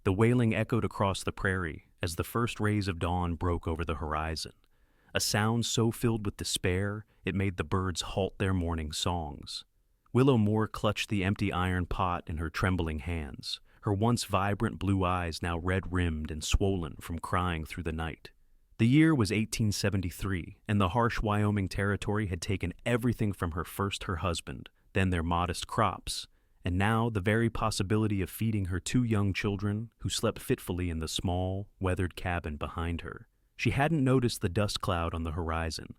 The wailing echoed across the prairie as the first rays of dawn broke over the horizon, a sound so filled with despair it made the birds halt their morning songs. Willow Moore clutched the empty iron pot in her trembling hands, her once vibrant blue eyes now red-rimmed and swollen from crying through the night. The year was 1873, and the harsh Wyoming Territory had taken everything from her husband, then their modest crops, and now the very possibility of feeding her two young children who slept fitfully in the small, weathered cabin behind her. She hadn't noticed the dust cloud on the horizon,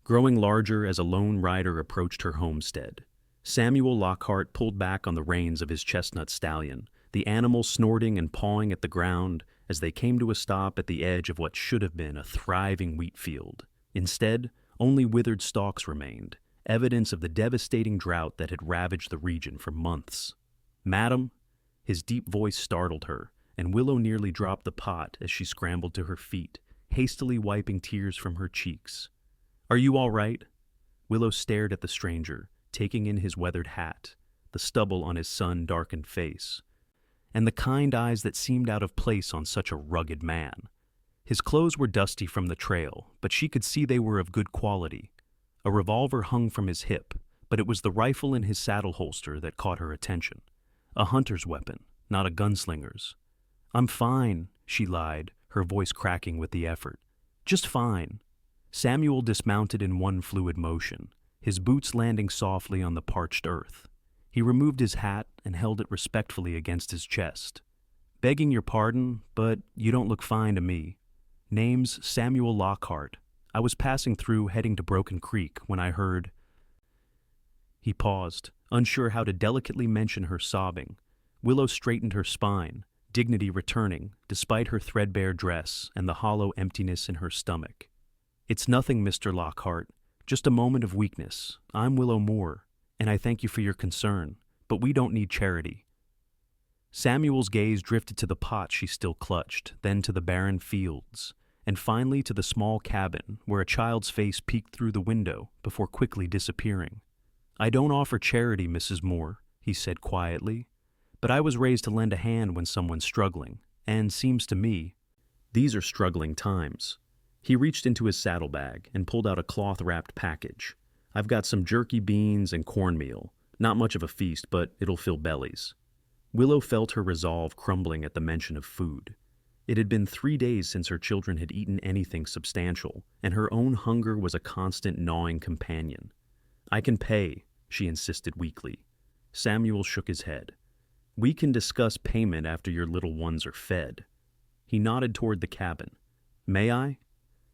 growing larger as a lone rider approached her homestead. Samuel Lockhart pulled back on the reins of his chestnut stallion, the animal snorting and pawing at the ground as they came to a stop at the edge of what should have been a thriving wheat field. Instead, only withered stalks remained, evidence of the devastating drought that had ravaged the region for months. "Madam," his deep voice startled her, and Willow nearly dropped the pot as she scrambled to her feet, hastily wiping tears from her cheeks. "Are you all right?" Willow stared at the stranger, taking in his weathered hat, the stubble on his sun-darkened face, and the kind eyes that seemed out of place on such a rugged man. His clothes were dusty from the trail, but she could see they were of good quality. A revolver hung from his hip, but it was the rifle in his saddle holster that caught her attention. A hunter's weapon, not a gunslinger's. "I'm fine," she lied, her voice cracking with the effort. "Just fine." Samuel dismounted in one fluid motion, his boots landing softly on the parched earth. He removed his hat and held it respectfully against his chest. "Begging your pardon, but you don't look fine to me. Name's Samuel Lockhart. I was passing through heading to Broken Creek when I heard—" He paused, unsure how to delicately mention her sobbing. Willow straightened her spine, dignity returning, despite her threadbare dress and the hollow emptiness in her stomach. "It's nothing, Mr. Lockhart. Just a moment of weakness. I'm Willow Moore, and I thank you for your concern, but we don't need charity." Samuel's gaze drifted to the pot she still clutched, then to the barren fields, and finally to the small cabin where a child's face peeked through the window before quickly disappearing. "I don't offer charity, Mrs. Moore," he said quietly, "but I was raised to lend a hand when someone's struggling, and seems to me, these are struggling times." He reached into his saddlebag and pulled out a cloth-wrapped package. "I've got some jerky beans and cornmeal. Not much of a feast, but it'll fill bellies." Willow felt her resolve crumbling at the mention of food. It had been 3 days since her children had eaten anything substantial, and her own hunger was a constant gnawing companion. "I can pay," she insisted weakly. Samuel shook his head. "We can discuss payment after your little ones are fed." He nodded toward the cabin. "May I?"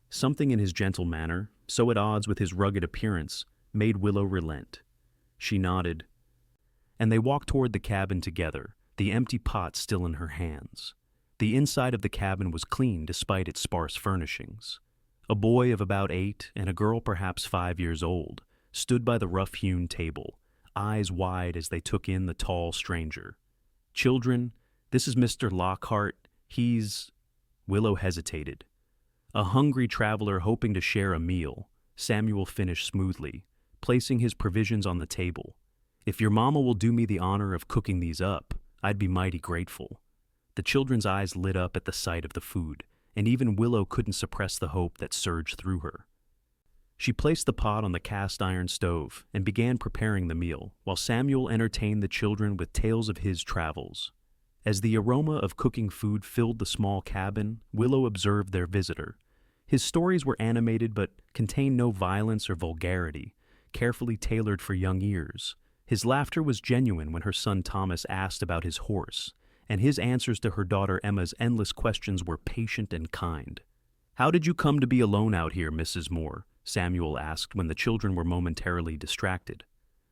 Something in his gentle manner, so at odds with his rugged appearance, made Willow relent. She nodded, and they walked toward the cabin together, the empty pot still in her hands. The inside of the cabin was clean despite its sparse furnishings. A boy of about 8 and a girl perhaps 5 years old stood by the rough-hewn table, eyes wide as they took in the tall stranger. "Children, this is Mr. Lockhart. He's—" Willow hesitated. "A hungry traveler hoping to share a meal," Samuel finished smoothly, placing his provisions on the table. "If your mama will do me the honor of cooking these up, I'd be mighty grateful." The children's eyes lit up at the sight of the food, and even Willow couldn't suppress the hope that surged through her. She placed the pot on the cast-iron stove and began preparing the meal, while Samuel entertained the children with tales of his travels. As the aroma of cooking food filled the small cabin, Willow observed their visitor. His stories were animated but contained no violence or vulgarity, carefully tailored for young ears. His laughter was genuine when her son Thomas asked about his horse, and his answers to her daughter Emma's endless questions were patient and kind. "How did you come to be alone out here, Mrs. Moore?" Samuel asked when the children were momentarily distracted.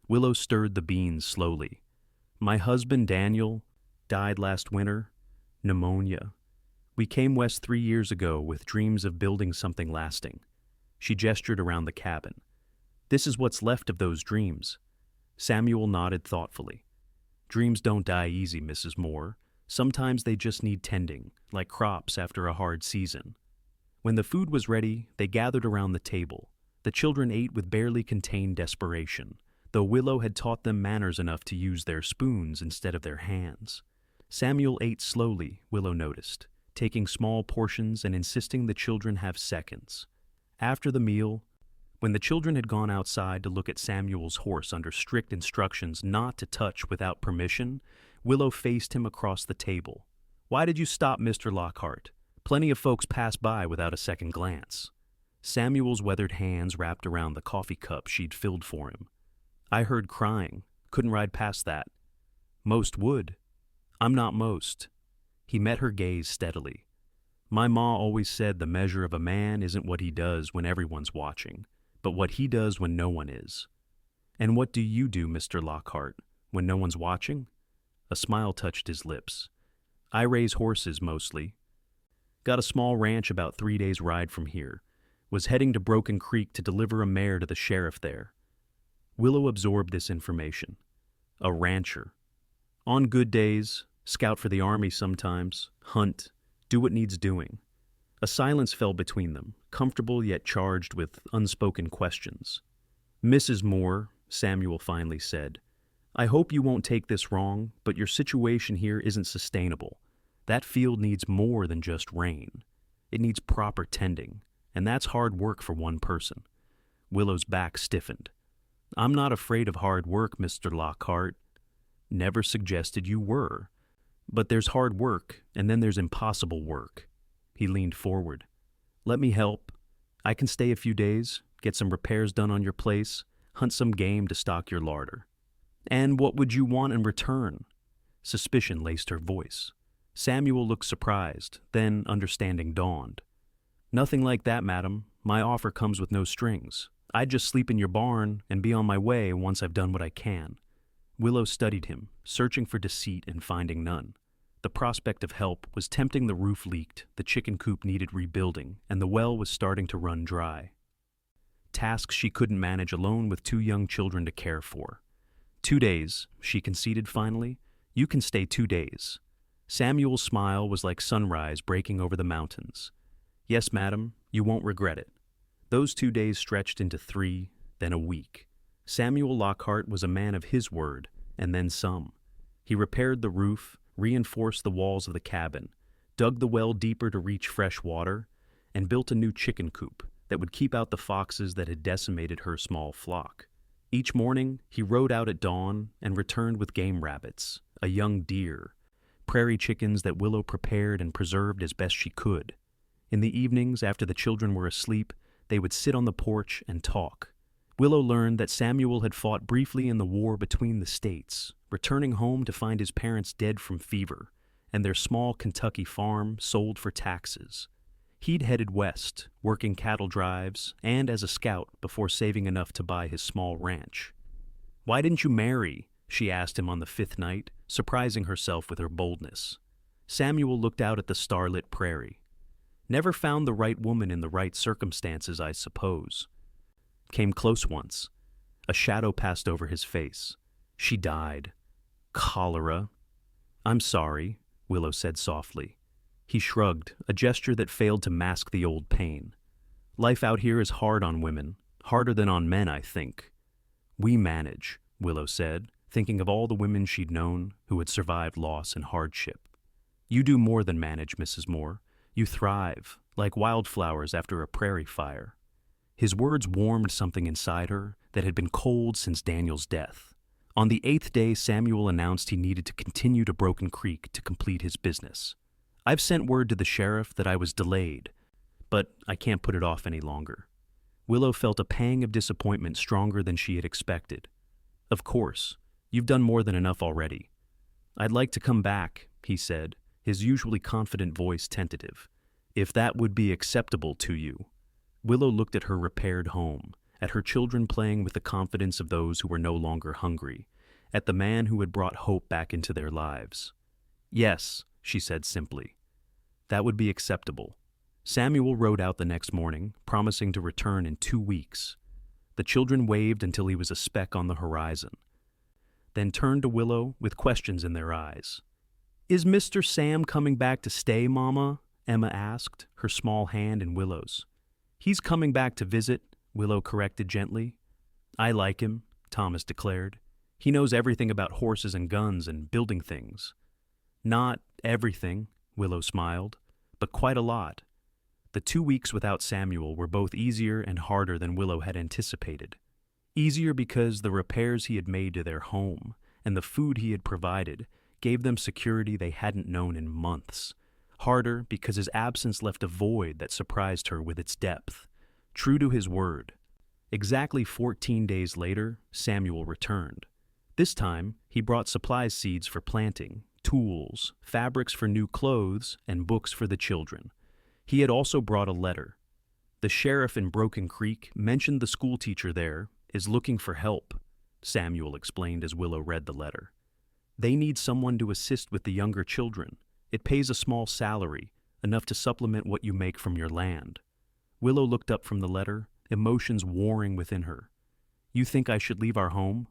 Willow stirred the beans slowly. "My husband, Daniel, died last winter. Pneumonia. We came west 3 years ago with dreams of building something lasting." She gestured around the cabin. "This is what's left of those dreams." Samuel nodded thoughtfully. "Dreams don't die easy, Mrs. Moore. Sometimes they just need tending, like crops after a hard season." When the food was ready, they gathered around the table. The children ate with barely contained desperation, though Willow had taught them manners enough to use their spoons instead of their hands. Samuel ate slowly, Willow noticed, taking small portions and insisting the children have seconds. After the meal, when the children had gone outside to look at Samuel's horse under strict instructions not to touch without permission, Willow faced him across the table. "Why did you stop, Mr. Lockhart? Plenty of folks pass by without a second glance." Samuel's weathered hands wrapped around the coffee cup she'd filled for him. "I heard crying. Couldn't ride past that." "Most would." "I'm not most." He met her gaze steadily. "My ma always said the measure of a man isn't what he does when everyone's watching, but what he does when no one is." "And what do you do, Mr. Lockhart, when no one's watching?" A smile touched his lips. "I raise horses, mostly. Got a small ranch about 3 days' ride from here. Was heading to Broken Creek to deliver a mare to the sheriff there." Willow absorbed this information. A rancher. On good days, scout for the army sometimes, hunt, do what needs doing. A silence fell between them, comfortable yet charged with unspoken questions. "Mrs. Moore," Samuel finally said, "I hope you won't take this wrong, but your situation here isn't sustainable. That field needs more than just rain. It needs proper tending, and that's hard work for one person." Willow's back stiffened. "I'm not afraid of hard work, Mr. Lockhart." "Never suggested you were. But there's hard work, and then there's impossible work." He leaned forward. "Let me help. I can stay a few days, get some repairs done on your place, hunt some game to stock your larder." "And what would you want in return?" Suspicion laced her voice. Samuel looked surprised, then understanding dawned. "Nothing like that, madam. My offer comes with no strings. I'd just sleep in your barn and be on my way once I've done what I can." Willow studied him, searching for deceit and finding none. The prospect of help was tempting. The roof leaked, the chicken coop needed rebuilding, and the well was starting to run dry. Tasks she couldn't manage alone with 2 young children to care for. 2 days, she conceded finally. "You can stay 2 days." Samuel's smile was like sunrise breaking over the mountains. "Yes, madam, you won't regret it." Those 2 days stretched into 3, then a week. Samuel Lockhart was a man of his word, and then some. He repaired the roof, reinforced the walls of the cabin, dug the well deeper to reach fresh water, and built a new chicken coop that would keep out the foxes that had decimated her small flock. Each morning, he rode out at dawn and returned with game rabbits, a young deer, prairie chickens that Willow prepared and preserved as best she could. In the evenings, after the children were asleep, they would sit on the porch and talk. Willow learned that Samuel had fought briefly in the war between the states, returning home to find his parents dead from fever, and their small Kentucky farm sold for taxes. He'd headed west, working cattle drives, and as a scout before saving enough to buy his small ranch. "Why didn't you marry?" she asked him on the 5th night, surprising herself with her boldness. Samuel looked out at the starlit prairie. "Never found the right woman in the right circumstances, I suppose." Came close once. A shadow passed over his face. "She died. Cholera." "I'm sorry," Willow said softly. He shrugged, a gesture that failed to mask the old pain. "Life out here is hard on women, harder than on men, I think." "We manage," Willow said, thinking of all the women she'd known who had survived loss and hardship. "You do more than manage, Mrs. Moore. You thrive, like wildflowers after a prairie fire." His words warmed something inside her that had been cold since Daniel's death. On the 8th day, Samuel announced he needed to continue to Broken Creek to complete his business. "I've sent word to the sheriff that I was delayed, but I can't put it off any longer." Willow felt a pang of disappointment stronger than she had expected. "Of course, you've done more than enough already." "I'd like to come back," he said, his usually confident voice tentative. "If that would be acceptable to you." Willow looked at her repaired home, at her children playing with the confidence of those who were no longer hungry, at the man who had brought hope back into their lives. "Yes," she said simply. "That would be acceptable." Samuel rode out the next morning, promising to return in 2 weeks. The children waved until he was a speck on the horizon, then turned to Willow with questions in their eyes. "Is Mr. Sam coming back to stay, Mama?" Emma asked, her small hand in Willow's. "He's coming back to visit," Willow corrected gently. "I like him," Thomas declared. "He knows everything about horses and guns and building things." Not everything, Willow smiled, but quite a lot. The 2 weeks without Samuel were both easier and harder than Willow had anticipated. Easier because the repairs he had made to their home and the food he had provided gave them security they hadn't known in months. Harder because his absence left a void that surprised her with its depth. True to his word, exactly 14 days later, Samuel returned. This time, he brought supply seeds for planting, tools, fabrics for new clothes, and books for the children. He had also brought a letter. The sheriff in Broken Creek mentioned the schoolteacher there is looking for help, Samuel explained as Willow read the letter. They need someone to assist with the younger children. It pays a small salary, enough to supplement what you make from your land. Willow looked up from the letter, emotions warring within her. You think I should leave our home?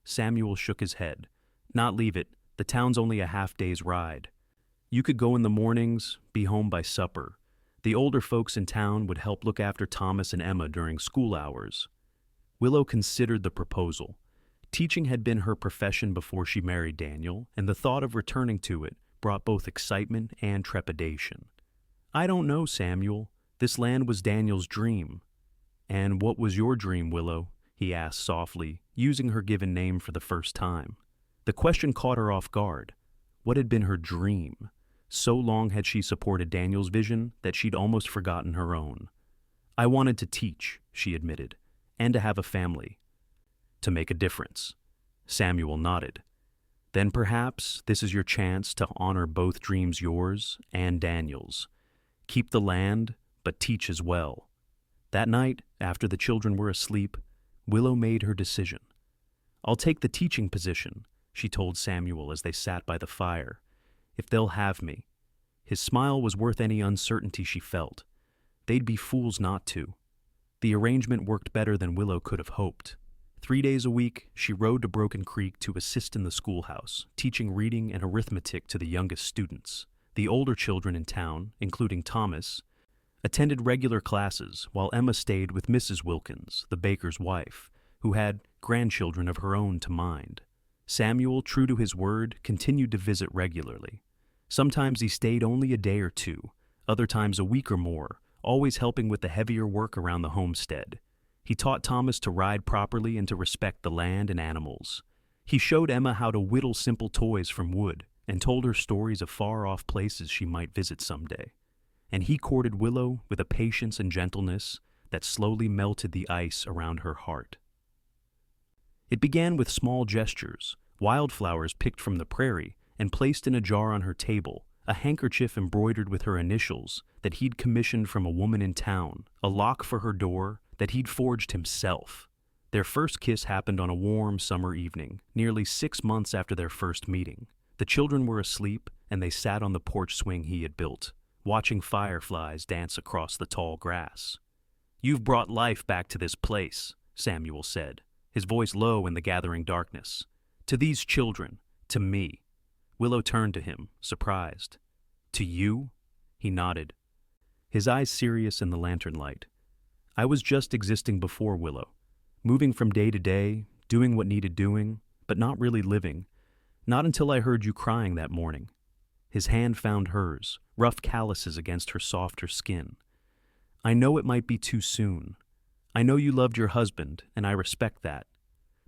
Samuel shook his head. Not leave it. The town's only a half-day's ride. You could go in the mornings, be home by supper. The older folks in town would help look after Thomas and Emma during school hours. Willow considered the proposal. Teaching had been her profession before she married Daniel, and the thought of returning to it brought both excitement and trepidation. I don't know, Samuel. This land was Daniel's dream. And what was your dream, Willow? He asked softly, using her given name for the first time. The question caught her off guard. What had been her dream? So long had she supported Daniel's vision that she'd almost forgotten her own. I wanted to teach, she admitted, and to have a family. To make a difference. Samuel nodded. Then perhaps this is your chance to honor both dreams, yours and Daniel's. Keep the land, but teach as well. That night, after the children were asleep, Willow made her decision. I'll take the teaching position, she told Samuel as they sat by the fire, if they'll have me. His smile was worth any uncertainty she felt. They'd be fools not to. The arrangement worked better than Willow could have hoped. 3 days a week, she rode to Broken Creek to assist in the schoolhouse, teaching reading and arithmetic to the youngest students. The older children in town, including Thomas, attended regular classes, while Emma stayed with Mrs. Wilkins, the baker's wife, who had grandchildren of her own to mind. Samuel, true to his word, continued to visit regularly. Sometimes he stayed only a day or two, other times a week or more, always helping with the heavier work around the homestead. He taught Thomas to ride properly and to respect the land and animals. He showed Emma how to whittle simple toys from wood and told her stories of far-off places she might visit someday. And he courted Willow with a patience and gentleness that slowly melted the ice around her heart. It began with small gestures, wildflowers picked from the prairie and placed in a jar on her table, a handkerchief embroidered with her initials that he'd commissioned from a woman in town, a lock for her door that he'd forged himself. Their first kiss happened on a warm summer evening, nearly 6 months after their first meeting. The children were asleep, and they sat on the porch swing he had built, watching fireflies dance across the tall grass. You've brought life back to this place, Samuel said, his voice low in the gathering darkness. To these children, to me. Willow turned to him, surprised. To you? He nodded, his eyes serious in the lantern light. I was just existing before, Willow, moving from day to day, doing what needed doing, but not really living. Not until I heard you crying that morning. His hand found hers, rough calluses against her softer skin. I know it might be too soon. I know you loved your husband, and I respect that.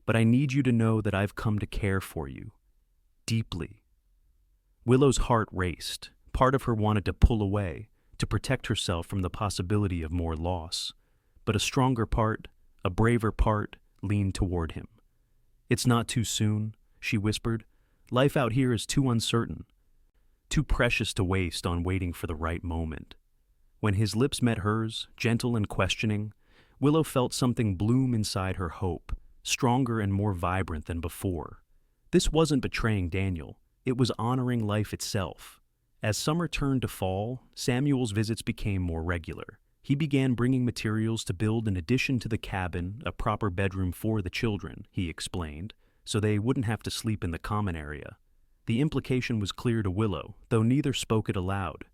But I need you to know that I've come to care for you. Deeply. Willow's heart raced. Part of her wanted to pull away, to protect herself from the possibility of more loss. But a stronger part, a braver part, leaned toward him. It's not too soon, she whispered. Life out here is too uncertain, too precious to waste on waiting for the right moment. When his lips met hers, gentle and questioning, Willow felt something bloom inside her hope, stronger and more vibrant than before. This wasn't betraying Daniel, it was honoring life itself. As summer turned to fall, Samuel's visits became more regular. He began bringing materials to build an addition to the cabin, a proper bedroom for the children, he explained, so they wouldn't have to sleep in the common area. The implication was clear to Willow, though neither spoke it aloud.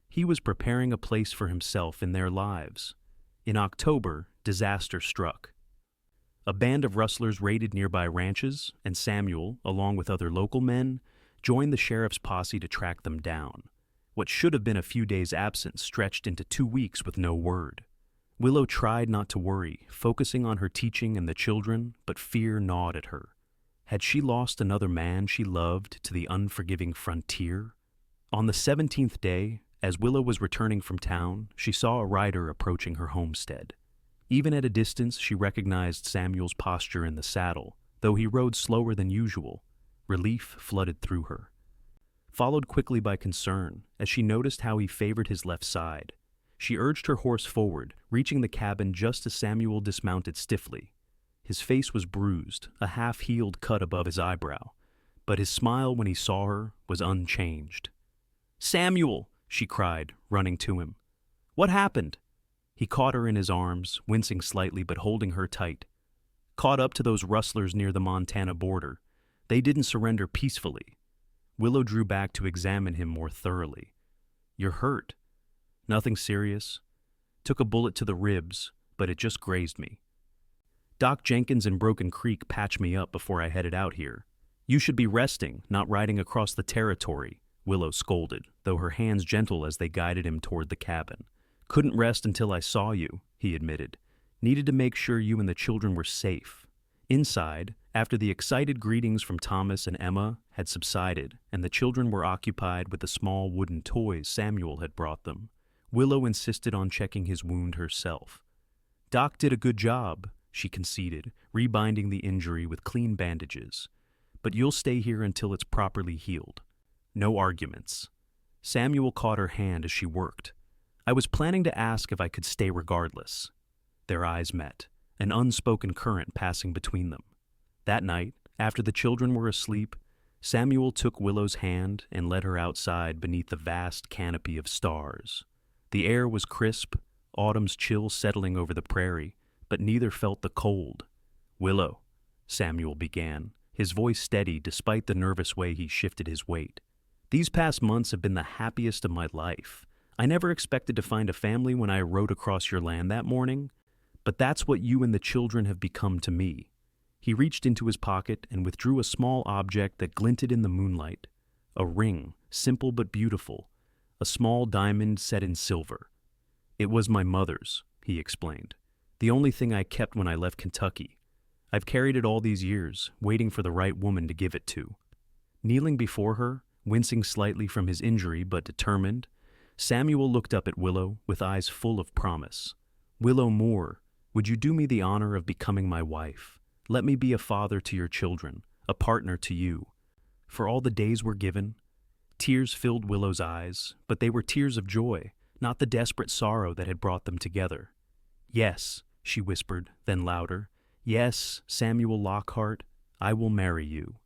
He was preparing a place for himself in their lives. In October, disaster struck. A band of rustlers raided nearby ranches, and Samuel, along with other local men, joined the sheriff's posse to track them down. What should have been a few days' absence stretched into 2 weeks with no word. Willow tried not to worry, focusing on her teaching and the children, but fear gnawed at her. Had she lost another man she loved to the unforgiving frontier? On the 17th day, as Willow was returning from town, she saw a rider approaching her homestead. Even at a distance, she recognized Samuel's posture in the saddle, though he rode slower than usual. Relief flooded through her, followed quickly by concern as she noticed how he favored his left side. She urged her horse forward, reaching the cabin just as Samuel dismounted stiffly. His face was bruised, a half-healed cut above his eyebrow, but his smile when he saw her was unchanged. "Samuel!" she cried, running to him. "What happened?" He caught her in his arms, wincing slightly but holding her tight. "Caught up to those rustlers near the Montana border. They didn't surrender peacefully." Willow drew back to examine him more thoroughly. "You're hurt." "Nothing serious. Took a bullet to the ribs, but it just grazed me. Doc Jenkins in Broken Creek patched me up before I headed out here. You should be resting, not riding across the territory," Willow scolded, though her hands gentle as they guided him toward the cabin. "Couldn't rest until I saw you," he admitted. "Needed to make sure you and the children were safe." Inside, after the excited greetings from Thomas and Emma had subsided and the children were occupied with the small wooden toys Samuel had brought them, Willow insisted on checking his wound herself. "Doc did a good job," she conceded, rebinding the injury with clean bandages. "But you'll stay here until it's properly healed." No arguments. Samuel caught her hand as she worked. "I was planning to ask if I could stay regardless." Their eyes met, an unspoken current passing between them. That night, after the children were asleep, Samuel took Willow's hand and led her outside beneath the vast canopy of stars. The air was crisp, autumn's chill settling over the prairie, but neither felt the cold. "Willow," Samuel began, his voice steady despite the nervous way he shifted his weight. "These past months have been the happiest of my life. I never expected to find a family when I rode across your land that morning, but that's what you and the children have become to me." He reached into his pocket and withdrew a small object that glinted in the moonlight. A ring, simple but beautiful, a small diamond set in silver. "It was my mother's," he explained. "The only thing I kept when I left Kentucky. I've carried it all these years, waiting for the right woman to give it to." Kneeling before her, wincing slightly from his injury but determined, Samuel looked up at Willow with eyes full of promise. "Willow Moore, would you do me the honor of becoming my wife? Let me be a father to your children, a partner to you. For all the days we're given." Tears filled Willow's eyes, but they were tears of joy, not the desperate sorrow that had brought them together. "Yes," she whispered, then louder. "Yes, Samuel Lockhart, I will marry you."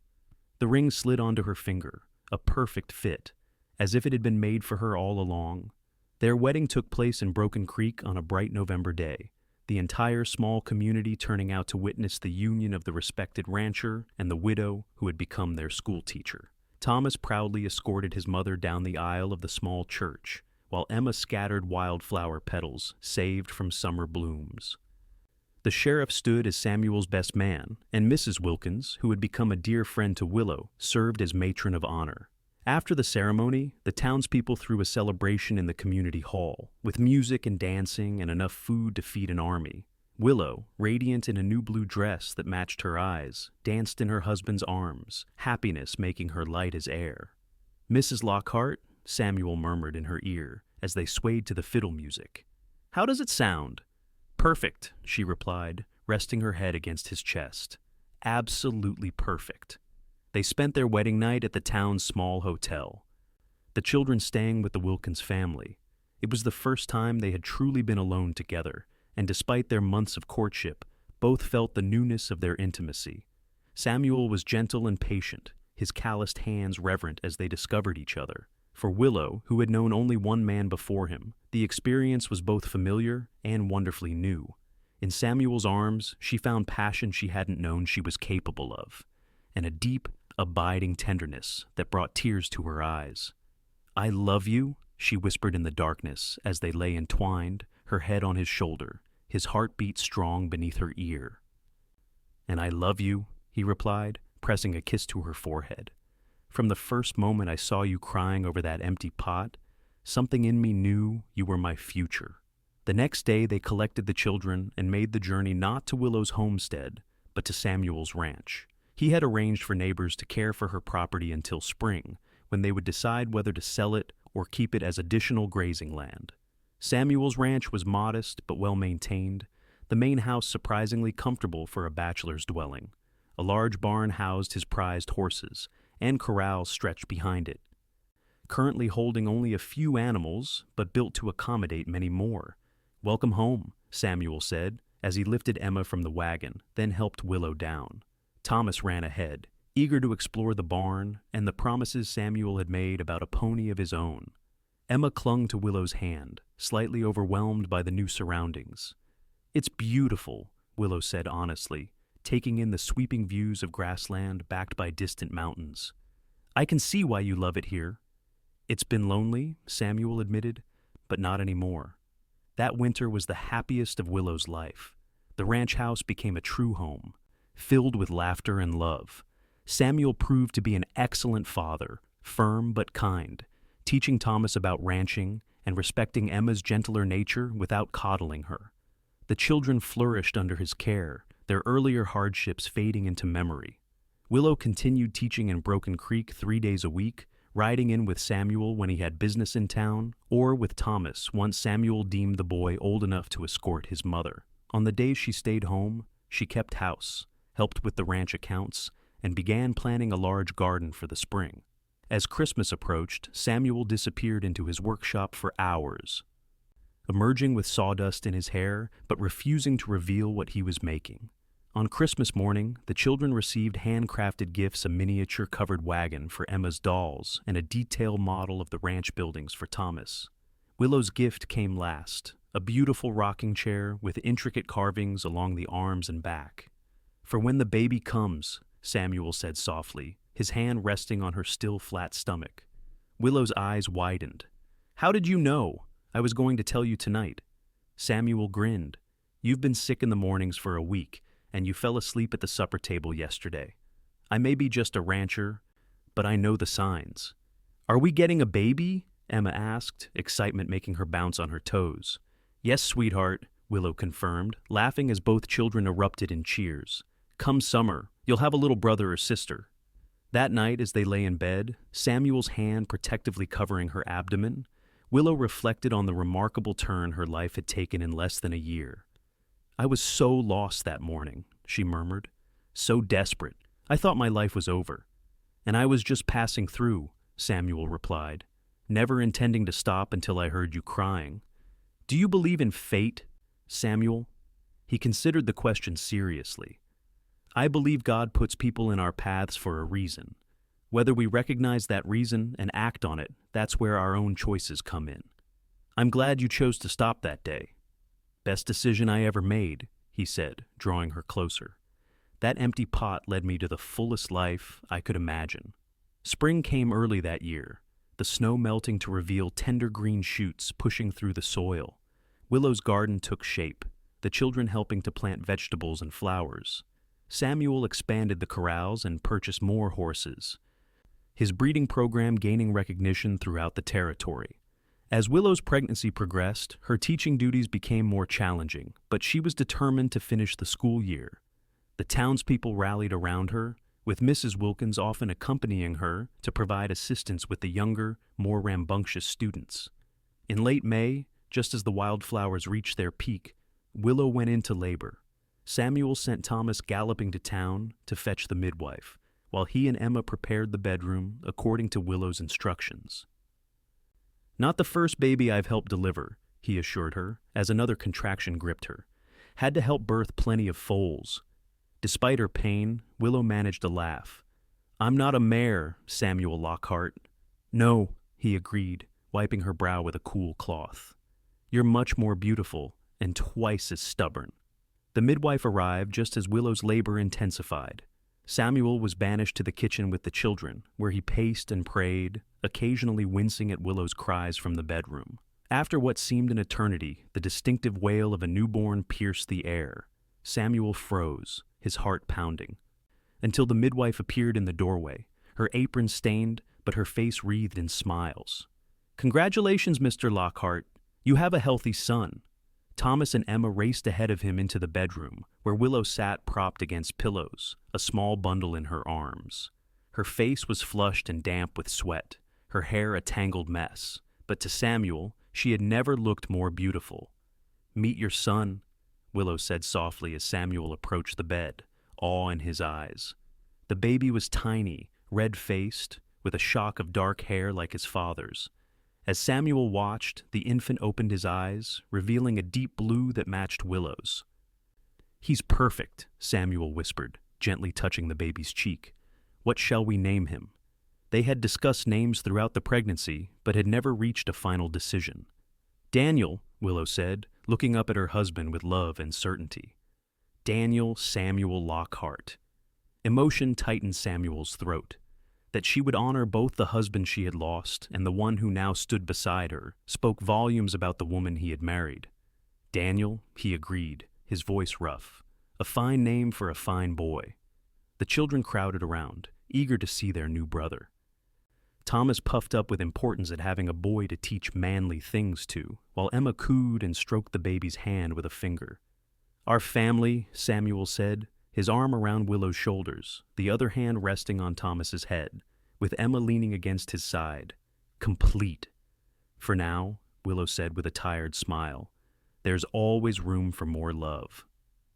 The ring slid onto her finger, a perfect fit, as if it had been made for her all along. Their wedding took place in Broken Creek on a bright November day, the entire small community turning out to witness the union of the respected rancher and the widow who had become their schoolteacher. Thomas proudly escorted his mother down the aisle of the small church, while Emma scattered wildflower petals saved from summer blooms. The sheriff stood as Samuel's best man, and Mrs. Wilkins, who had become a dear friend to Willow, served as matron of honor. After the ceremony, the townspeople threw a celebration in the community hall, with music and dancing and enough food to feed an army. Willow, radiant in a new blue dress that matched her eyes, danced in her husband's arms, happiness making her light as air. "Mrs. Lockhart," Samuel murmured in her ear as they swayed to the fiddle music. "How does it sound?" "Perfect," she replied, resting her head against his chest. "Absolutely perfect." They spent their wedding night at the town's small hotel, the children staying with the Wilkins family. It was the first time they had truly been alone together, and despite their months of courtship, both felt the newness of their intimacy. Samuel was gentle and patient, his calloused hands reverent as they discovered each other. For Willow, who had known only one man before him, the experience was both familiar and wonderfully new. In Samuel's arms, she found passion she hadn't known she was capable of, and a deep, abiding tenderness that brought tears to her eyes. "I love you," she whispered in the darkness as they lay entwined, her head on his shoulder, his heartbeat strong beneath her ear. "And I love you," he replied, pressing a kiss to her forehead. From the first moment I saw you crying over that empty pot, something in me knew you were my future." The next day they collected the children and made the journey not to Willow's homestead, but to Samuel's ranch. He had arranged for neighbors to care for her property until spring, when they would decide whether to sell it or keep it as additional grazing land. Samuel's ranch was modest but well-maintained, the main house surprisingly comfortable for a bachelor's dwelling. A large barn housed his prized horses, and corrals stretched behind it. Currently holding only a few animals, but built to accommodate many more. "Welcome home," Samuel said, as he lifted Emma from the wagon, then helped Willow down. Thomas ran ahead, eager to explore the barn and the promises Samuel had made about a pony of his own. Emma clung to Willow's hand, slightly overwhelmed by the new surroundings. "It's beautiful," Willow said honestly, taking in the sweeping views of grassland backed by distant mountains. "I can see why you love it here." "It's been lonely," Samuel admitted, "but not anymore." That winter was the happiest of Willow's life. The ranch house became a true home, filled with laughter and love. Samuel proved to be an excellent father, firm but kind, teaching Thomas about ranching and respecting Emma's gentler nature without coddling her. The children flourished under his care, their earlier hardships fading into memory. Willow continued teaching in Broken Creek 3 days a week, riding in with Samuel when he had business in town, or with Thomas once Samuel deemed the boy old enough to escort his mother. On the days she stayed home, she kept house, helped with the ranch accounts, and began planning a large garden for the spring. As Christmas approached, Samuel disappeared into his workshop for hours, emerging with sawdust in his hair, but refusing to reveal what he was making. On Christmas morning, the children received handcrafted gifts: a miniature covered wagon for Emma's dolls and a detailed model of the ranch buildings for Thomas. Willow's gift came last, a beautiful rocking chair with intricate carvings along the arms and back. "For when the baby comes," Samuel said softly, his hand resting on her still flat stomach. Willow's eyes widened. "How did you know? I was going to tell you tonight." Samuel grinned. "You've been sick in the mornings for a week, and you fell asleep at the supper table yesterday. I may be just a rancher, but I know the signs." "Are we getting a baby?" Emma asked, excitement making her bounce on her toes. "Yes, sweetheart," Willow confirmed, laughing as both children erupted in cheers. "Come summer, you'll have a little brother or sister." That night, as they lay in bed, Samuel's hand protectively covering her abdomen, Willow reflected on the remarkable turn her life had taken in less than a year. "I was so lost that morning," she murmured. "So desperate. I thought my life was over." "And I was just passing through," Samuel replied, "never intending to stop until I heard you crying." "Do you believe in fate, Samuel?" He considered the question seriously. "I believe God puts people in our paths for a reason. Whether we recognize that reason and act on it, that's where our own choices come in. I'm glad you chose to stop that day." "Best decision I ever made," he said, drawing her closer. "That empty pot led me to the fullest life I could imagine." Spring came early that year, the snow melting to reveal tender green shoots pushing through the soil. Willow's garden took shape, the children helping to plant vegetables and flowers. Samuel expanded the corrals and purchased more horses, his breeding program gaining recognition throughout the territory. As Willow's pregnancy progressed, her teaching duties became more challenging, but she was determined to finish the school year. The townspeople rallied around her, with Mrs. Wilkins often accompanying her to provide assistance with the younger, more rambunctious students. In late May, just as the wildflowers reached their peak, Willow went into labor. Samuel sent Thomas galloping to town to fetch the midwife, while he and Emma prepared the bedroom according to Willow's instructions. "Not the first baby I've helped deliver," he assured her, as another contraction gripped her. "Had to help birth plenty of foals." Despite her pain, Willow managed a laugh. "I'm not a mare, Samuel Lockhart." "No," he agreed, wiping her brow with a cool cloth. "You're much more beautiful and twice as stubborn." The midwife arrived just as Willow's labor intensified. Samuel was banished to the kitchen with the children, where he paced and prayed, occasionally wincing at Willow's cries from the bedroom. After what seemed an eternity, the distinctive wail of a newborn pierced the air. Samuel froze, his heart pounding, until the midwife appeared in the doorway, her apron stained, but her face wreathed in smiles. "Congratulations, Mr. Lockhart. You have a healthy son." Thomas and Emma raced ahead of him into the bedroom, where Willow sat propped against pillows, a small bundle in her arms. Her face was flushed and damp with sweat, her hair a tangled mess, but to Samuel, she had never looked more beautiful. "Meet your son," Willow said softly as Samuel approached the bed, awe in his eyes. The baby was tiny, red-faced, with a shock of dark hair like his father's. As Samuel watched, the infant opened his eyes, revealing a deep blue that matched Willow's. "He's perfect," Samuel whispered, gently touching the baby's cheek. "What shall we name him?" They had discussed names throughout the pregnancy, but had never reached a final decision. "Daniel," Willow said, looking up at her husband with love and certainty. Daniel Samuel Lockhart. Emotion tightened Samuel's throat. That she would honor both the husband she had lost and the one who now stood beside her spoke volumes about the woman he had married. "Daniel," he agreed, his voice rough. "A fine name for a fine boy." The children crowded around, eager to see their new brother. Thomas puffed up with importance at having a boy to teach manly things to, while Emma cooed and stroked the baby's hand with a finger. "Our family," Samuel said, his arm around Willow's shoulders, the other hand resting on Thomas's head, with Emma leaning against his side. "Complete." "For now," Willow said with a tired smile, "there's always room for more love."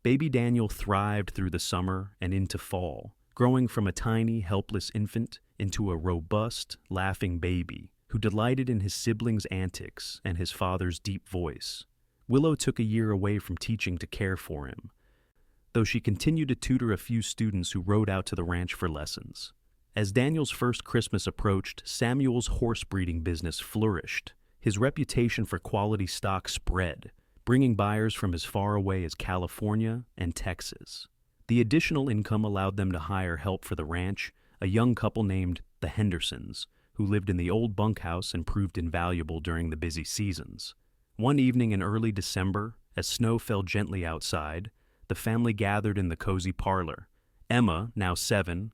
Baby Daniel thrived through the summer and into fall, growing from a tiny, helpless infant into a robust, laughing baby who delighted in his siblings' antics and his father's deep voice. Willow took a year away from teaching to care for him, though she continued to tutor a few students who rode out to the ranch for lessons. As Daniel's first Christmas approached, Samuel's horse breeding business flourished. His reputation for quality stock spread, bringing buyers from as far away as California and Texas. The additional income allowed them to hire help for the ranch, a young couple named the Hendersons, who lived in the old bunkhouse and proved invaluable during the busy seasons. One evening in early December, as snow fell gently outside, the family gathered in the cozy parlor. Emma, now 7,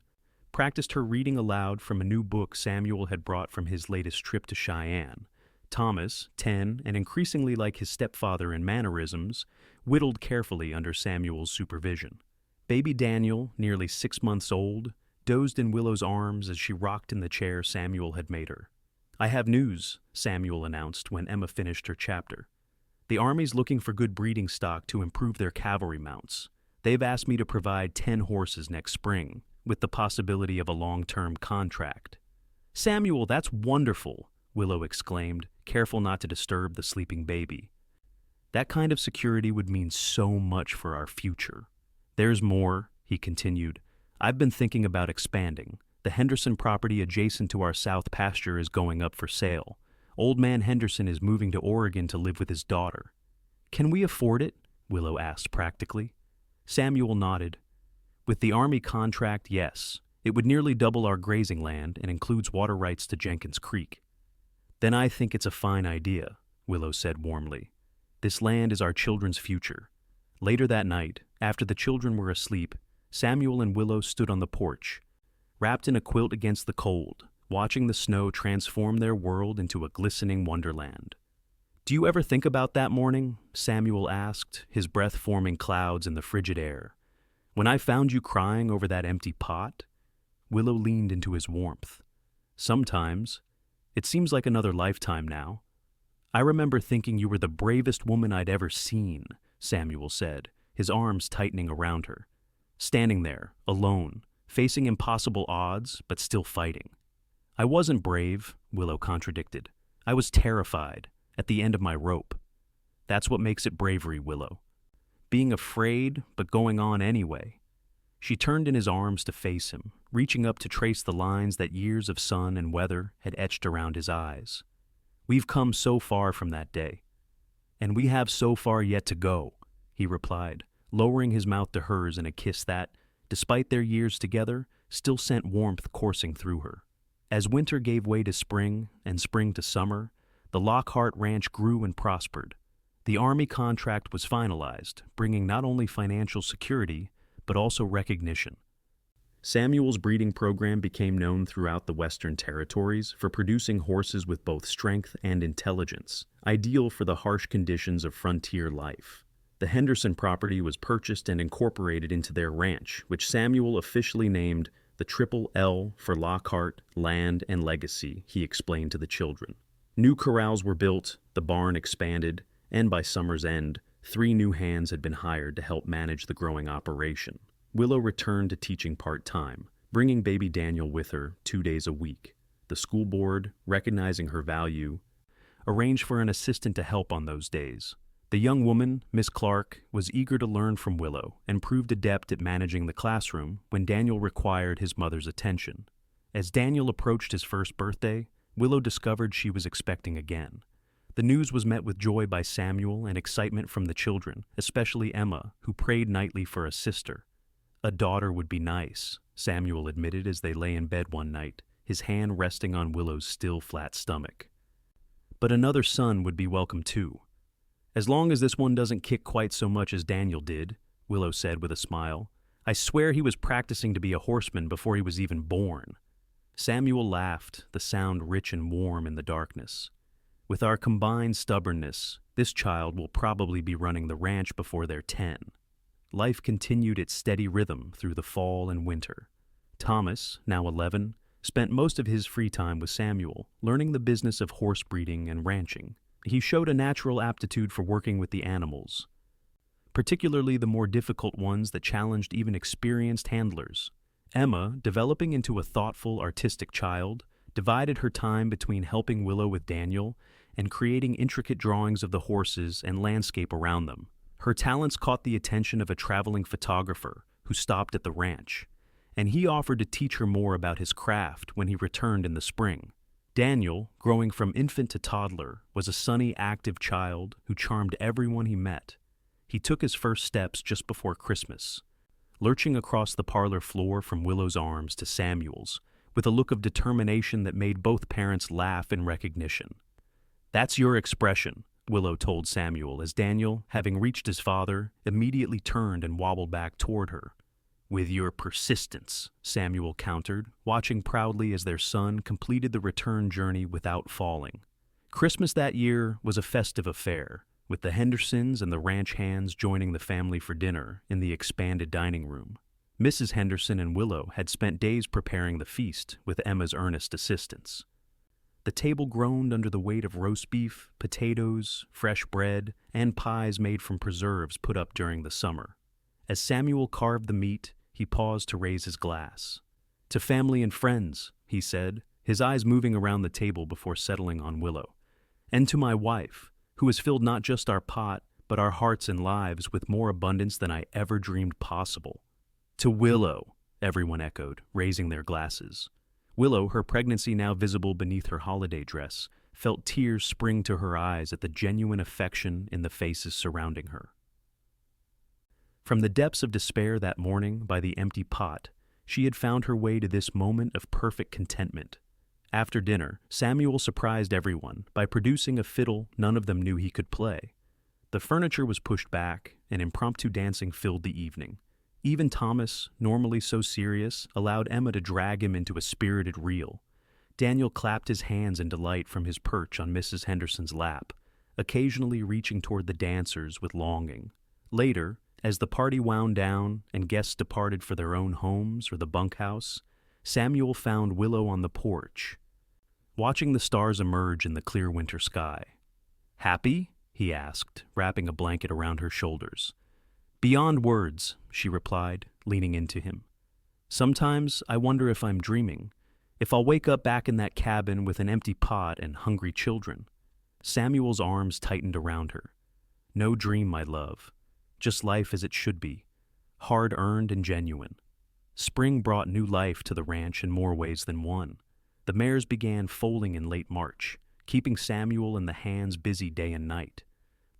practiced her reading aloud from a new book Samuel had brought from his latest trip to Cheyenne. Thomas, 10, and increasingly like his stepfather in mannerisms, whittled carefully under Samuel's supervision. Baby Daniel, nearly 6 months old, dozed in Willow's arms as she rocked in the chair Samuel had made her. "I have news," Samuel announced when Emma finished her chapter. "The Army's looking for good breeding stock to improve their cavalry mounts. They've asked me to provide 10 horses next spring, with the possibility of a long-term contract." "Samuel, that's wonderful," Willow exclaimed, careful not to disturb the sleeping baby. "That kind of security would mean so much for our future." "There's more," he continued. "I've been thinking about expanding. The Henderson property adjacent to our south pasture is going up for sale. Old man Henderson is moving to Oregon to live with his daughter." "Can we afford it?" Willow asked practically. Samuel nodded. "With the Army contract, yes. It would nearly double our grazing land and includes water rights to Jenkins Creek." "Then I think it's a fine idea," Willow said warmly. "This land is our children's future." Later that night, after the children were asleep, Samuel and Willow stood on the porch, wrapped in a quilt against the cold, watching the snow transform their world into a glistening wonderland. "Do you ever think about that morning?" Samuel asked, his breath forming clouds in the frigid air. "When I found you crying over that empty pot?" Willow leaned into his warmth. "Sometimes. It seems like another lifetime now. I remember thinking you were the bravest woman I'd ever seen," Samuel said, his arms tightening around her. "Standing there, alone, facing impossible odds, but still fighting." "I wasn't brave," Willow contradicted. "I was terrified, at the end of my rope. That's what makes it bravery, Willow. Being afraid, but going on anyway." She turned in his arms to face him, reaching up to trace the lines that years of sun and weather had etched around his eyes. "We've come so far from that day." "And we have so far yet to go," he replied, lowering his mouth to hers in a kiss that, despite their years together, still sent warmth coursing through her. As winter gave way to spring and spring to summer, the Lockhart Ranch grew and prospered. The Army contract was finalized, bringing not only financial security, but also recognition. Samuel's breeding program became known throughout the Western Territories for producing horses with both strength and intelligence, ideal for the harsh conditions of frontier life. The Henderson property was purchased and incorporated into their ranch, which Samuel officially named the Triple L for Lockhart, Land, and Legacy, he explained to the children. New corrals were built, the barn expanded, and by summer's end, 3 new hands had been hired to help manage the growing operation. Willow returned to teaching part-time, bringing baby Daniel with her 2 days a week. The school board, recognizing her value, arranged for an assistant to help on those days. The young woman, Miss Clark, was eager to learn from Willow and proved adept at managing the classroom when Daniel required his mother's attention. As Daniel approached his first birthday, Willow discovered she was expecting again. The news was met with joy by Samuel and excitement from the children, especially Emma, who prayed nightly for a sister. "A daughter would be nice," Samuel admitted as they lay in bed one night, his hand resting on Willow's still flat stomach. "But another son would be welcome too. As long as this one doesn't kick quite so much as Daniel did," Willow said with a smile. "I swear he was practicing to be a horseman before he was even born." Samuel laughed, the sound rich and warm in the darkness. "With our combined stubbornness, this child will probably be running the ranch before they're 10. Life continued its steady rhythm through the fall and winter. Thomas, now 11, spent most of his free time with Samuel, learning the business of horse breeding and ranching. He showed a natural aptitude for working with the animals, particularly the more difficult ones that challenged even experienced handlers. Emma, developing into a thoughtful, artistic child, divided her time between helping Willow with Daniel and creating intricate drawings of the horses and landscape around them. Her talents caught the attention of a traveling photographer who stopped at the ranch, and he offered to teach her more about his craft when he returned in the spring. Daniel, growing from infant to toddler, was a sunny, active child who charmed everyone he met. He took his first steps just before Christmas, lurching across the parlor floor from Willow's arms to Samuel's, with a look of determination that made both parents laugh in recognition. "That's your expression," Willow told Samuel as Daniel, having reached his father, immediately turned and wobbled back toward her. "With your persistence," Samuel countered, watching proudly as their son completed the return journey without falling. Christmas that year was a festive affair, with the Hendersons and the ranch hands joining the family for dinner in the expanded dining room. Mrs. Henderson and Willow had spent days preparing the feast with Emma's earnest assistance. The table groaned under the weight of roast beef, potatoes, fresh bread, and pies made from preserves put up during the summer. As Samuel carved the meat, he paused to raise his glass. "To family and friends," he said, his eyes moving around the table before settling on Willow. "And to my wife, who has filled not just our pot, but our hearts and lives with more abundance than I ever dreamed possible." "To Willow," everyone echoed, raising their glasses. Willow, her pregnancy now visible beneath her holiday dress, felt tears spring to her eyes at the genuine affection in the faces surrounding her. From the depths of despair that morning by the empty pot, she had found her way to this moment of perfect contentment. After dinner, Samuel surprised everyone by producing a fiddle none of them knew he could play. The furniture was pushed back, and impromptu dancing filled the evening. Even Thomas, normally so serious, allowed Emma to drag him into a spirited reel. Daniel clapped his hands in delight from his perch on Mrs. Henderson's lap, occasionally reaching toward the dancers with longing. Later, as the party wound down and guests departed for their own homes or the bunkhouse, Samuel found Willow on the porch, watching the stars emerge in the clear winter sky. "Happy?" he asked, wrapping a blanket around her shoulders. "Beyond words," she replied, leaning into him. "Sometimes I wonder if I'm dreaming, if I'll wake up back in that cabin with an empty pot and hungry children." Samuel's arms tightened around her. "No dream, my love. Just life as it should be, hard-earned and genuine." Spring brought new life to the ranch in more ways than one. The mares began foaling in late March, keeping Samuel and the hands busy day and night.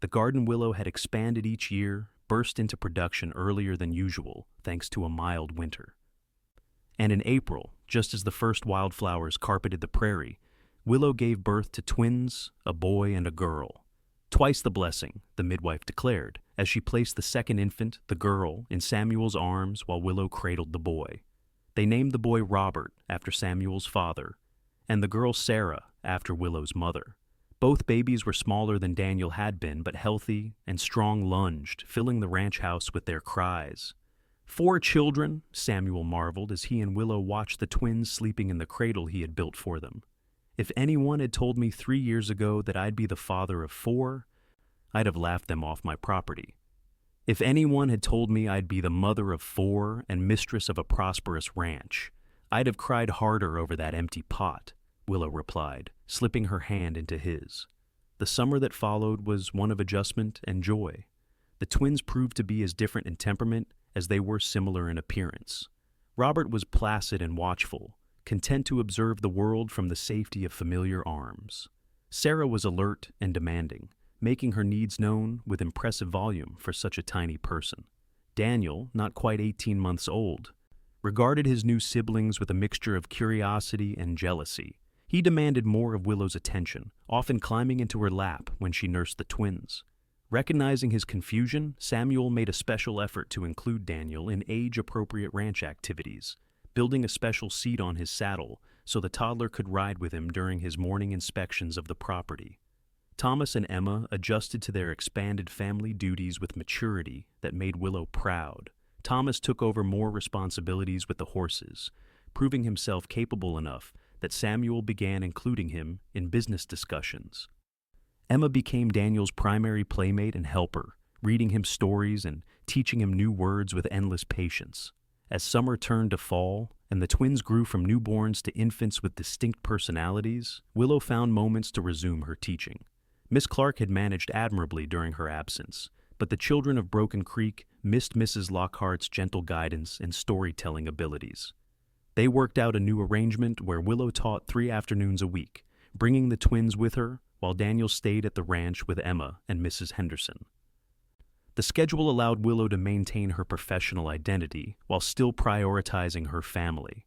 The garden willow had expanded each year, burst into production earlier than usual thanks to a mild winter. And in April, just as the first wildflowers carpeted the prairie, Willow gave birth to twins, a boy and a girl. "Twice the blessing," the midwife declared, as she placed the second infant, the girl, in Samuel's arms while Willow cradled the boy. They named the boy Robert after Samuel's father, and the girl Sarah after Willow's mother. Both babies were smaller than Daniel had been, but healthy and strong-lunged, filling the ranch house with their cries. 4 children, Samuel marveled as he and Willow watched the twins sleeping in the cradle he had built for them. If anyone had told me 3 years ago that I'd be the father of 4, I'd have laughed them off my property. If anyone had told me I'd be the mother of 4 and mistress of a prosperous ranch, I'd have cried harder over that empty pot, Willow replied, slipping her hand into his. The summer that followed was one of adjustment and joy. The twins proved to be as different in temperament as they were similar in appearance. Robert was placid and watchful, content to observe the world from the safety of familiar arms. Sarah was alert and demanding, making her needs known with impressive volume for such a tiny person. Daniel, not quite 18 months old, regarded his new siblings with a mixture of curiosity and jealousy. He demanded more of Willow's attention, often climbing into her lap when she nursed the twins. Recognizing his confusion, Samuel made a special effort to include Daniel in age-appropriate ranch activities, building a special seat on his saddle so the toddler could ride with him during his morning inspections of the property. Thomas and Emma adjusted to their expanded family duties with maturity that made Willow proud. Thomas took over more responsibilities with the horses, proving himself capable enough that Samuel began including him in business discussions. Emma became Daniel's primary playmate and helper, reading him stories and teaching him new words with endless patience. As summer turned to fall and the twins grew from newborns to infants with distinct personalities, Willow found moments to resume her teaching. Miss Clark had managed admirably during her absence, but the children of Broken Creek missed Mrs. Lockhart's gentle guidance and storytelling abilities. They worked out a new arrangement where Willow taught 3 afternoons a week, bringing the twins with her while Daniel stayed at the ranch with Emma and Mrs. Henderson. The schedule allowed Willow to maintain her professional identity while still prioritizing her family.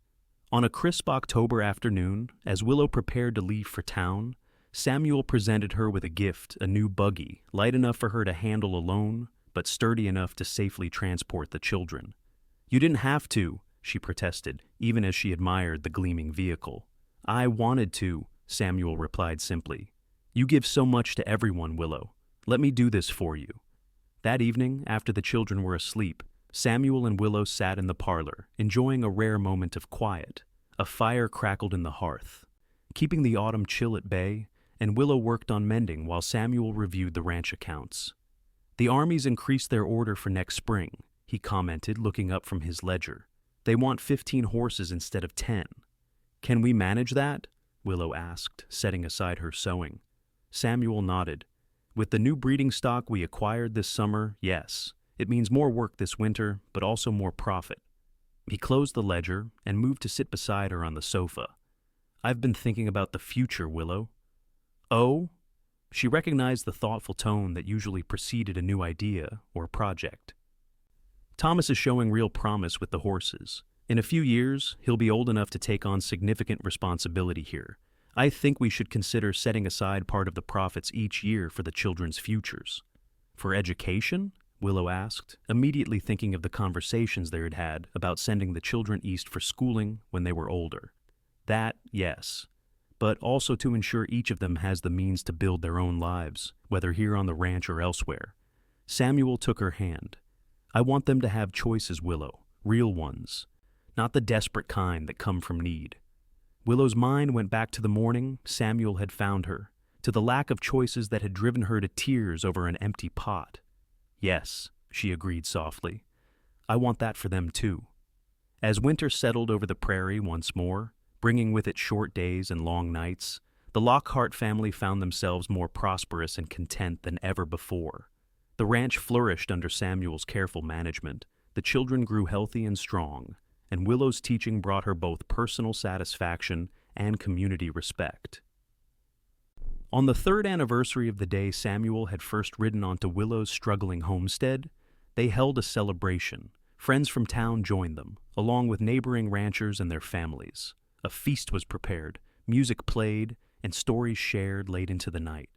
On a crisp October afternoon, as Willow prepared to leave for town, Samuel presented her with a gift, a new buggy, light enough for her to handle alone, but sturdy enough to safely transport the children. "You didn't have to," she protested, even as she admired the gleaming vehicle. "I wanted to," Samuel replied simply. "You give so much to everyone, Willow. Let me do this for you." That evening, after the children were asleep, Samuel and Willow sat in the parlor, enjoying a rare moment of quiet. A fire crackled in the hearth, keeping the autumn chill at bay, and Willow worked on mending while Samuel reviewed the ranch accounts. "The Army's increased their order for next spring," he commented, looking up from his ledger. "They want 15 horses instead of 10. "Can we manage that?" Willow asked, setting aside her sewing. Samuel nodded. "With the new breeding stock we acquired this summer, yes. It means more work this winter, but also more profit." He closed the ledger and moved to sit beside her on the sofa. "I've been thinking about the future, Willow." "Oh?" She recognized the thoughtful tone that usually preceded a new idea or project. "Thomas is showing real promise with the horses. In a few years, he'll be old enough to take on significant responsibility here. I think we should consider setting aside part of the profits each year for the children's futures." "For education?" Willow asked, immediately thinking of the conversations they had had about sending the children east for schooling when they were older. "That, yes. But also to ensure each of them has the means to build their own lives, whether here on the ranch or elsewhere." Samuel took her hand. "I want them to have choices, Willow, real ones, not the desperate kind that come from need." Willow's mind went back to the morning Samuel had found her, to the lack of choices that had driven her to tears over an empty pot. "Yes," she agreed softly. "I want that for them too." As winter settled over the prairie once more, bringing with it short days and long nights, the Lockhart family found themselves more prosperous and content than ever before. The ranch flourished under Samuel's careful management, the children grew healthy and strong, and Willow's teaching brought her both personal satisfaction and community respect. On the 3rd anniversary of the day Samuel had first ridden onto Willow's struggling homestead, they held a celebration. Friends from town joined them, along with neighboring ranchers and their families. A feast was prepared, music played, and stories shared late into the night.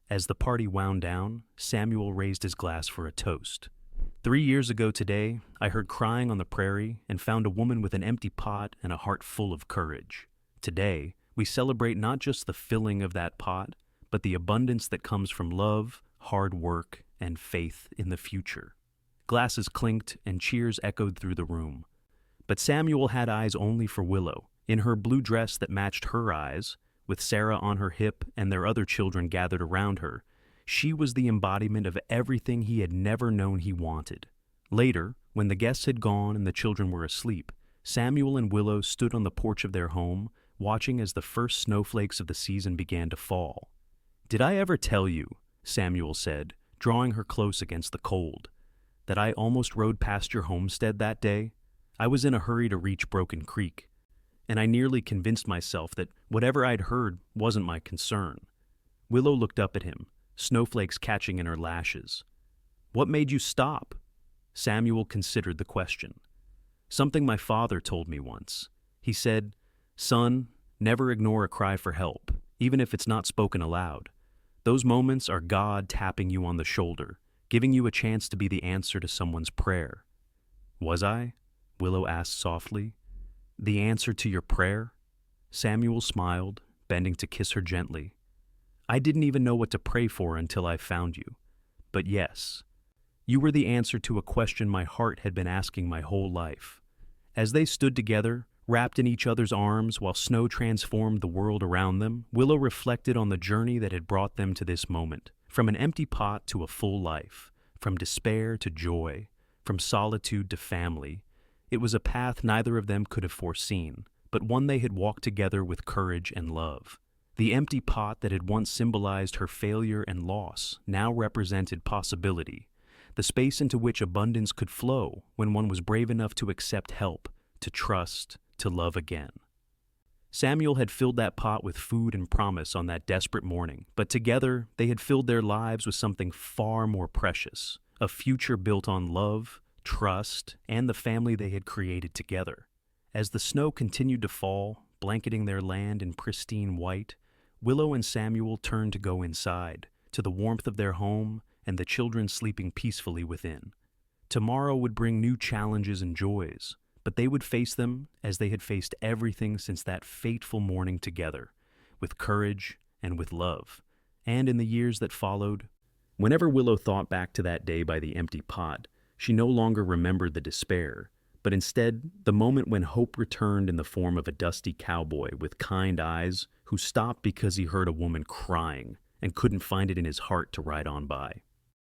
As the party wound down, Samuel raised his glass for a toast. 3 years ago today, I heard crying on the prairie and found a woman with an empty pot and a heart full of courage. Today, we celebrate not just the filling of that pot, but the abundance that comes from love, hard work, and faith in the future. Glasses clinked and cheers echoed through the room. But Samuel had eyes only for Willow, in her blue dress that matched her eyes, with Sarah on her hip and their other children gathered around her. She was the embodiment of everything he had never known he wanted. Later, when the guests had gone and the children were asleep, Samuel and Willow stood on the porch of their home, watching as the first snowflakes of the season began to fall. "Did I ever tell you," Samuel said, drawing her close against the cold, "that I almost rode past your homestead that day? I was in a hurry to reach Broken Creek, and I nearly convinced myself that whatever I'd heard wasn't my concern." Willow looked up at him, snowflakes catching in her lashes. "What made you stop?" Samuel considered the question. "Something my father told me once. He said, 'Son, never ignore a cry for help, even if it's not spoken aloud. Those moments are God tapping you on the shoulder, giving you a chance to be the answer to someone's prayer.'" "Was I?" Willow asked softly. "The answer to your prayer?" Samuel smiled, bending to kiss her gently. "I didn't even know what to pray for until I found you. But yes, you were the answer to a question my heart had been asking my whole life." As they stood together, wrapped in each other's arms while snow transformed the world around them, Willow reflected on the journey that had brought them to this moment. From an empty pot to a full life, from despair to joy, from solitude to family. It was a path neither of them could have foreseen, but one they had walked together with courage and love. The empty pot that had once symbolized her failure and loss now represented possibility, the space into which abundance could flow when one was brave enough to accept help, to trust, to love again. Samuel had filled that pot with food and promise on that desperate morning, but together they had filled their lives with something far more precious, a future built on love, trust, and the family they had created together. As the snow continued to fall, blanketing their land in pristine white, Willow and Samuel turned to go inside, to the warmth of their home and the children sleeping peacefully within. Tomorrow would bring new challenges and joys, but they would face them as they had faced everything since that fateful morning together, with courage and with love. And in the years that followed, whenever Willow thought back to that day by the empty pot, she no longer remembered the despair, but instead the moment when hope returned in the form of a dusty cowboy with kind eyes who stopped because he heard a woman crying and couldn't find it in his heart to ride on by.